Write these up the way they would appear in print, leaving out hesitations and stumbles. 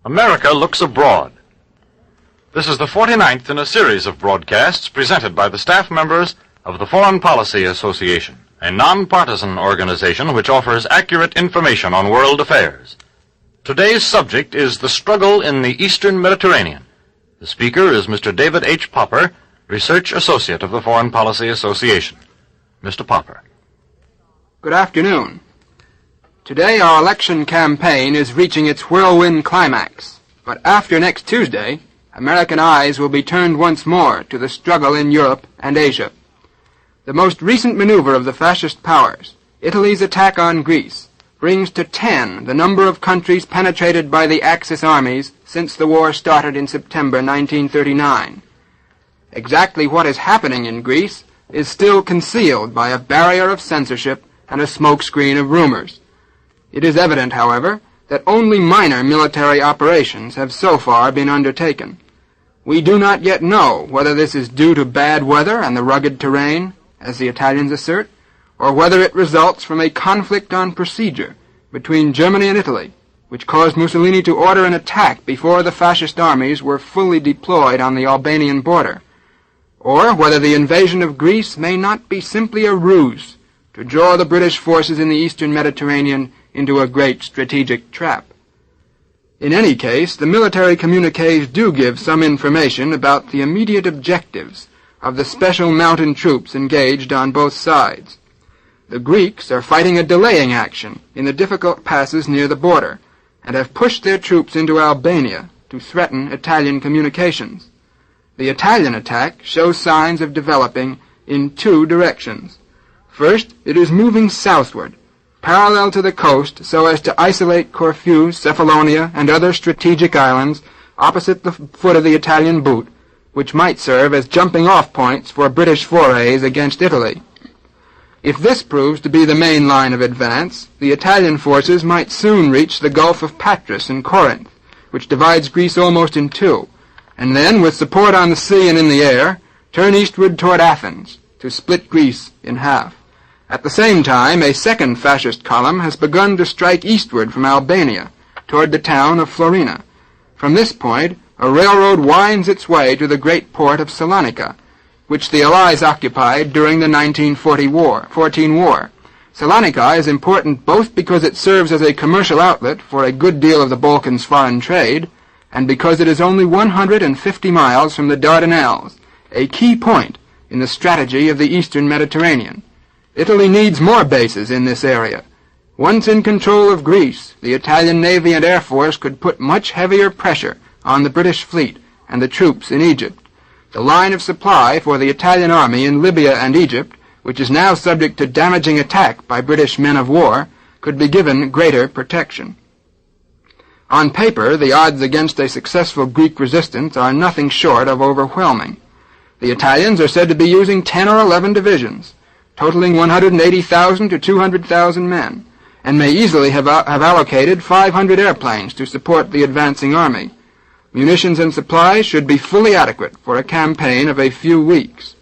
America Looks Abroad. This is the 49th in a series of broadcasts presented by the staff members of the Foreign Policy Association, a nonpartisan organization which offers accurate information on world affairs. Today's subject is the struggle in the Eastern Mediterranean. The speaker is Mr. David H. Popper, Research Associate of the Foreign Policy Association. Mr. Popper. Good afternoon. Today our election campaign is reaching its whirlwind climax, but after next Tuesday, American eyes will be turned once more to the struggle in Europe and Asia. The most recent maneuver of the fascist powers, Italy's attack on Greece, brings to 10 the number of countries penetrated by the Axis armies since the war started in September 1939. Exactly what is happening in Greece is still concealed by a barrier of censorship and a smokescreen of rumors. It is evident, however, that only minor military operations have so far been undertaken. We do not yet know whether this is due to bad weather and the rugged terrain, as the Italians assert, or whether it results from a conflict on procedure between Germany and Italy, which caused Mussolini to order an attack before the fascist armies were fully deployed on the Albanian border, or whether the invasion of Greece may not be simply a ruse to draw the British forces in the Eastern Mediterranean into a great strategic trap. In any case, the military communiques do give some information about the immediate objectives of the special mountain troops engaged on both sides. The Greeks are fighting a delaying action in the difficult passes near the border, and have pushed their troops into Albania to threaten Italian communications. The Italian attack shows signs of developing in two directions. First, it is moving southward, parallel to the coast so as to isolate Corfu, Cephalonia, and other strategic islands opposite the foot of the Italian boot, which might serve as jumping-off points for British forays against Italy. If this proves to be the main line of advance, the Italian forces might soon reach the Gulf of Patras in Corinth, which divides Greece almost in two, and then, with support on the sea and in the air, turn eastward toward Athens to split Greece in half. At the same time, a second fascist column has begun to strike eastward from Albania, toward the town of Florina. From this point, a railroad winds its way to the great port of Salonika, which the Allies occupied during the 1914 war. Salonika is important both because it serves as a commercial outlet for a good deal of the Balkans' foreign trade, and because it is only 150 miles from the Dardanelles, a key point in the strategy of the Eastern Mediterranean. Italy needs more bases in this area. Once in control of Greece, the Italian Navy and Air Force could put much heavier pressure on the British fleet and the troops in Egypt. The line of supply for the Italian army in Libya and Egypt, which is now subject to damaging attack by British men of war, could be given greater protection. On paper, the odds against a successful Greek resistance are nothing short of overwhelming. The Italians are said to be using 10 or 11 divisions, totaling 180,000 to 200,000 men, and may easily have allocated 500 airplanes to support the advancing army. Munitions and supplies should be fully adequate for a campaign of a few weeks.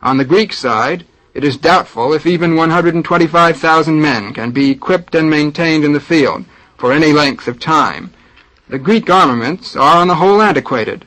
On the Greek side, it is doubtful if even 125,000 men can be equipped and maintained in the field for any length of time. The Greek armaments are on the whole antiquated.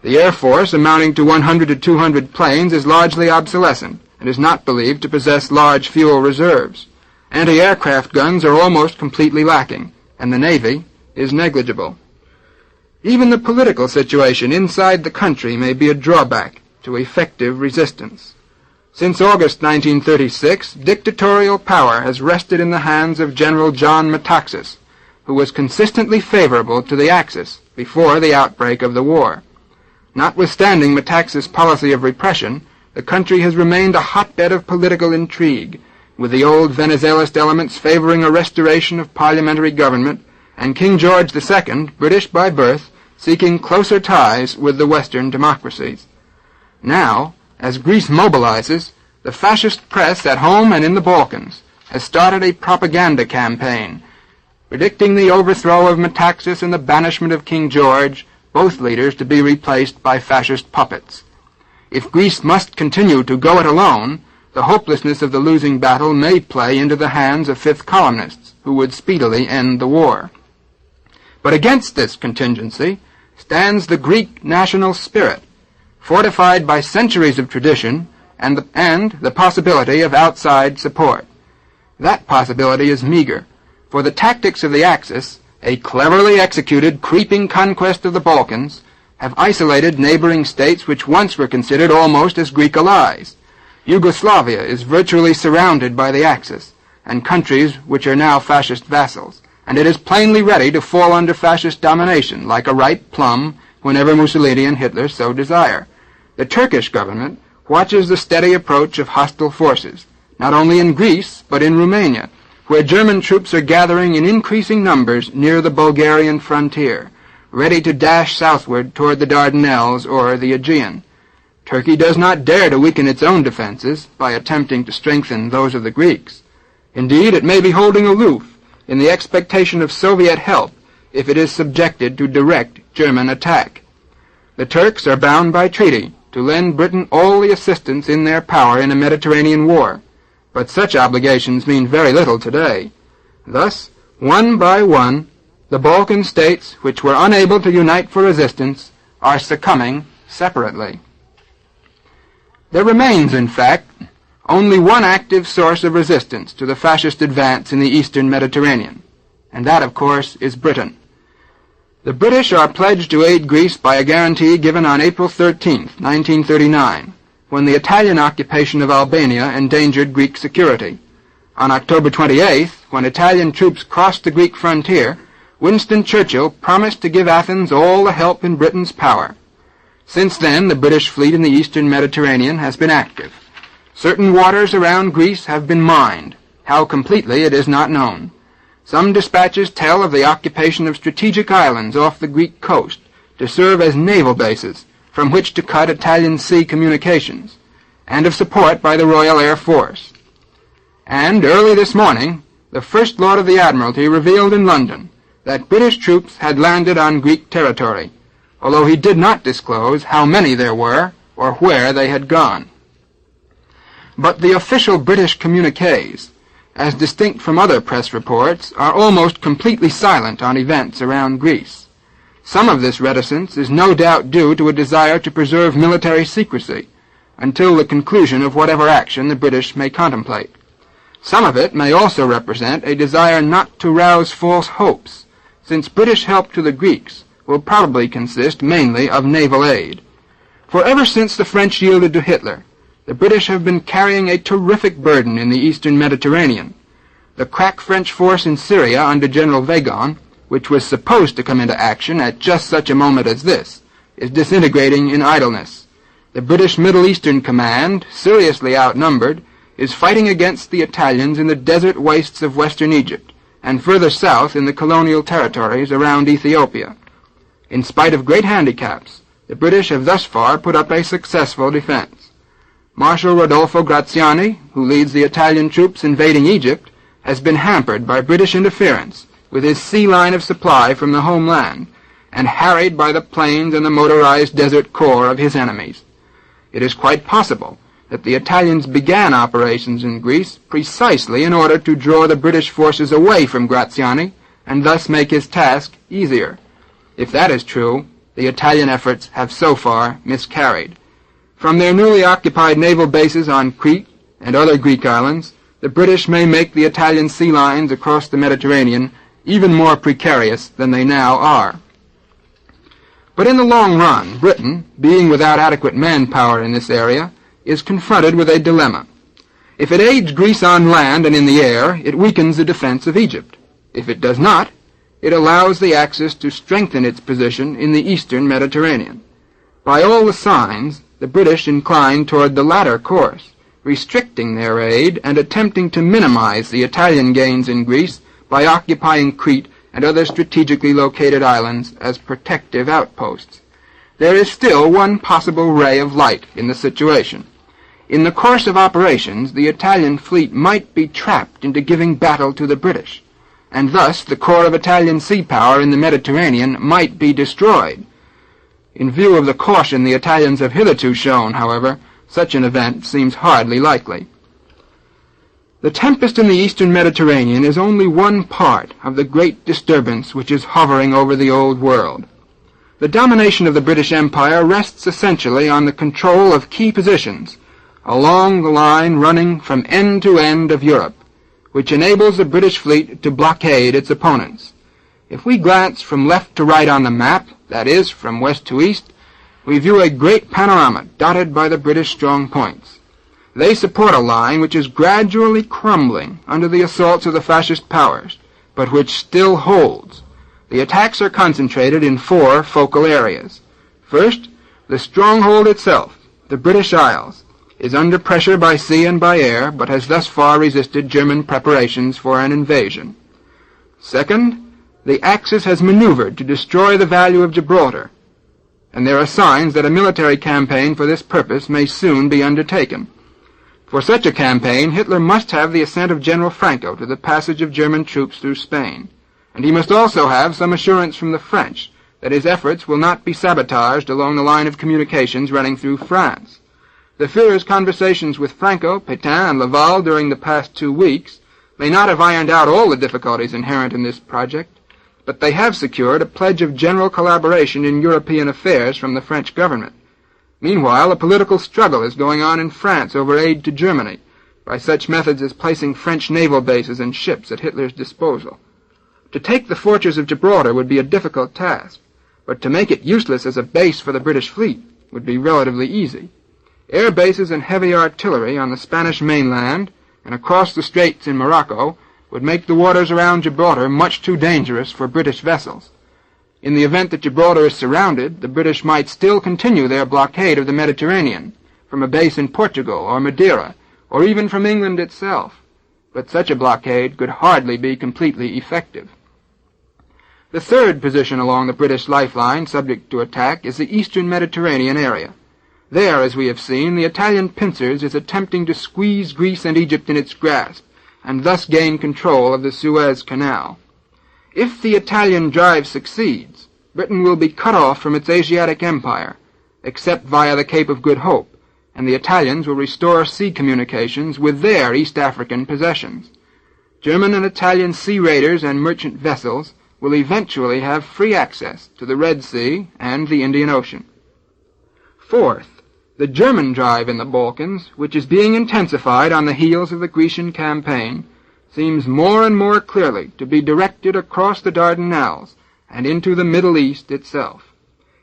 The Air Force, amounting to 100 to 200 planes, is largely obsolescent and is not believed to possess large fuel reserves. Anti-aircraft guns are almost completely lacking, and the Navy is negligible. Even the political situation inside the country may be a drawback to effective resistance. Since August 1936, dictatorial power has rested in the hands of General John Metaxas, who was consistently favorable to the Axis before the outbreak of the war. Notwithstanding Metaxas' policy of repression, the country has remained a hotbed of political intrigue, with the old Venezuelist elements favoring a restoration of parliamentary government, and King George II, British by birth, seeking closer ties with the Western democracies. Now, as Greece mobilizes, the fascist press at home and in the Balkans has started a propaganda campaign, predicting the overthrow of Metaxas and the banishment of King George, both leaders to be replaced by fascist puppets. If Greece must continue to go it alone, the hopelessness of the losing battle may play into the hands of fifth columnists, who would speedily end the war. But against this contingency stands the Greek national spirit, fortified by centuries of tradition and the possibility of outside support. That possibility is meager, for the tactics of the Axis, a cleverly executed creeping conquest of the Balkans, have isolated neighboring states which once were considered almost as Greek allies. Yugoslavia is virtually surrounded by the Axis, and countries which are now fascist vassals, and it is plainly ready to fall under fascist domination like a ripe plum whenever Mussolini and Hitler so desire. The Turkish government watches the steady approach of hostile forces, not only in Greece, but in Romania, where German troops are gathering in increasing numbers near the Bulgarian frontier, ready to dash southward toward the Dardanelles or the Aegean. Turkey does not dare to weaken its own defenses by attempting to strengthen those of the Greeks. Indeed, it may be holding aloof in the expectation of Soviet help if it is subjected to direct German attack. The Turks are bound by treaty to lend Britain all the assistance in their power in a Mediterranean war, but such obligations mean very little today. Thus, one by one, the Balkan states which were unable to unite for resistance are succumbing separately. There remains, in fact, only one active source of resistance to the fascist advance in the eastern Mediterranean, and that, of course, is Britain. The British are pledged to aid Greece by a guarantee given on April 13, 1939, when the Italian occupation of Albania endangered Greek security. On October 28th, when Italian troops crossed the Greek frontier, Winston Churchill promised to give Athens all the help in Britain's power. Since then, the British fleet in the eastern Mediterranean has been active. Certain waters around Greece have been mined. How completely, it is not known. Some dispatches tell of the occupation of strategic islands off the Greek coast to serve as naval bases from which to cut Italian sea communications, and of support by the Royal Air Force. And early this morning, the First Lord of the Admiralty revealed in London that British troops had landed on Greek territory, although he did not disclose how many there were or where they had gone. But the official British communiques, as distinct from other press reports, are almost completely silent on events around Greece. Some of this reticence is no doubt due to a desire to preserve military secrecy until the conclusion of whatever action the British may contemplate. Some of it may also represent a desire not to rouse false hopes, since British help to the Greeks will probably consist mainly of naval aid. For ever since the French yielded to Hitler, the British have been carrying a terrific burden in the eastern Mediterranean. The crack French force in Syria under General Weygand, which was supposed to come into action at just such a moment as this, is disintegrating in idleness. The British Middle Eastern Command, seriously outnumbered, is fighting against the Italians in the desert wastes of western Egypt, and further south in the colonial territories around Ethiopia. In spite of great handicaps, the British have thus far put up a successful defense. Marshal Rodolfo Graziani, who leads the Italian troops invading Egypt, has been hampered by British interference with his sea line of supply from the homeland, and harried by the planes and the motorized desert corps of his enemies. It is quite possible that the Italians began operations in Greece precisely in order to draw the British forces away from Graziani and thus make his task easier. If that is true, the Italian efforts have so far miscarried. From their newly occupied naval bases on Crete and other Greek islands, the British may make the Italian sea lines across the Mediterranean even more precarious than they now are. But in the long run, Britain, being without adequate manpower in this area, is confronted with a dilemma. If it aids Greece on land and in the air, it weakens the defense of Egypt. If it does not, it allows the Axis to strengthen its position in the eastern Mediterranean. By all the signs, the British incline toward the latter course, restricting their aid and attempting to minimize the Italian gains in Greece by occupying Crete and other strategically located islands as protective outposts. There is still one possible ray of light in the situation. In the course of operations, the Italian fleet might be trapped into giving battle to the British, and thus the core of Italian sea power in the Mediterranean might be destroyed. In view of the caution the Italians have hitherto shown, however, such an event seems hardly likely. The tempest in the eastern Mediterranean is only one part of the great disturbance which is hovering over the old world. The domination of the British Empire rests essentially on the control of key positions along the line running from end to end of Europe, which enables the British fleet to blockade its opponents. If we glance from left to right on the map, that is, from west to east, we view a great panorama dotted by the British strong points. They support a line which is gradually crumbling under the assaults of the fascist powers, but which still holds. The attacks are concentrated in 4 focal areas. First, the stronghold itself, the British Isles, is under pressure by sea and by air, but has thus far resisted German preparations for an invasion. Second, the Axis has maneuvered to destroy the value of Gibraltar, and there are signs that a military campaign for this purpose may soon be undertaken. For such a campaign, Hitler must have the assent of General Franco to the passage of German troops through Spain, and he must also have some assurance from the French that his efforts will not be sabotaged along the line of communications running through France. The Führer's conversations with Franco, Pétain, and Laval during the past 2 weeks may not have ironed out all the difficulties inherent in this project, but they have secured a pledge of general collaboration in European affairs from the French government. Meanwhile, a political struggle is going on in France over aid to Germany, by such methods as placing French naval bases and ships at Hitler's disposal. To take the fortress of Gibraltar would be a difficult task, but to make it useless as a base for the British fleet would be relatively easy. Air bases and heavy artillery on the Spanish mainland and across the straits in Morocco would make the waters around Gibraltar much too dangerous for British vessels. In the event that Gibraltar is surrounded, the British might still continue their blockade of the Mediterranean, from a base in Portugal or Madeira, or even from England itself. But such a blockade could hardly be completely effective. The third position along the British lifeline subject to attack is the eastern Mediterranean area. There, as we have seen, the Italian pincers is attempting to squeeze Greece and Egypt in its grasp, and thus gain control of the Suez Canal. If the Italian drive succeeds, Britain will be cut off from its Asiatic empire, except via the Cape of Good Hope, and the Italians will restore sea communications with their East African possessions. German and Italian sea raiders and merchant vessels will eventually have free access to the Red Sea and the Indian Ocean. Fourth, the German drive in the Balkans, which is being intensified on the heels of the Grecian campaign, seems more and more clearly to be directed across the Dardanelles and into the Middle East itself.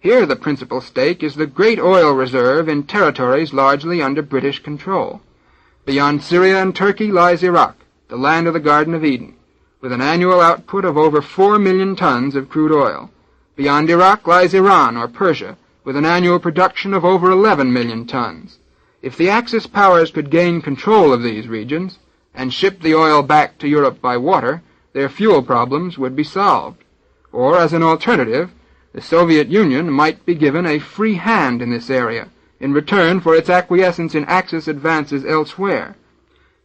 Here the principal stake is the great oil reserve in territories largely under British control. Beyond Syria and Turkey lies Iraq, the land of the Garden of Eden, with an annual output of over 4 million tons of crude oil. Beyond Iraq lies Iran or Persia, with an annual production of over 11 million tons. If the Axis powers could gain control of these regions and ship the oil back to Europe by water, their fuel problems would be solved. Or, as an alternative, the Soviet Union might be given a free hand in this area in return for its acquiescence in Axis advances elsewhere.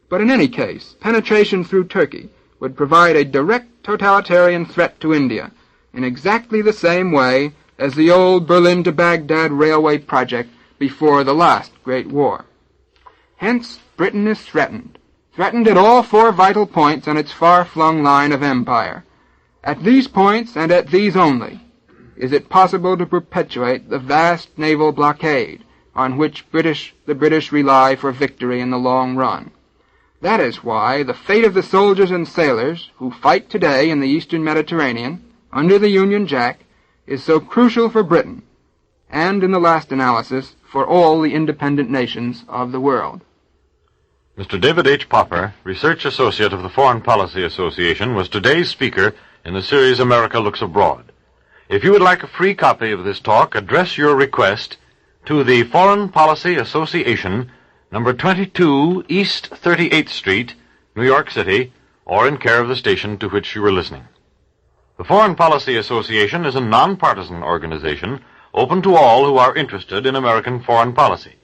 But in any case, penetration through Turkey would provide a direct totalitarian threat to India in exactly the same way as the old Berlin to Baghdad railway project before the last Great War. Hence, Britain is threatened at all 4 vital points on its far-flung line of empire. At these points, and at these only, is it possible to perpetuate the vast naval blockade on which the British rely for victory in the long run. That is why the fate of the soldiers and sailors who fight today in the eastern Mediterranean, under the Union Jack, is so crucial for Britain, and in the last analysis, for all the independent nations of the world. Mr. David H. Popper, Research Associate of the Foreign Policy Association, was today's speaker in the series America Looks Abroad. If you would like a free copy of this talk, address your request to the Foreign Policy Association, number 22 East 38th Street, New York City, or in care of the station to which you are listening. The Foreign Policy Association is a nonpartisan organization open to all who are interested in American foreign policy.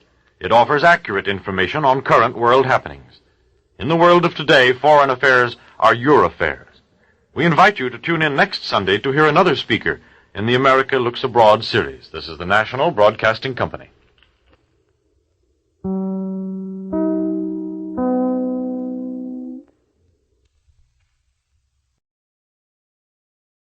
It offers accurate information on current world happenings. In the world of today, foreign affairs are your affairs. We invite you to tune in next Sunday to hear another speaker in the America Looks Abroad series. This is the National Broadcasting Company.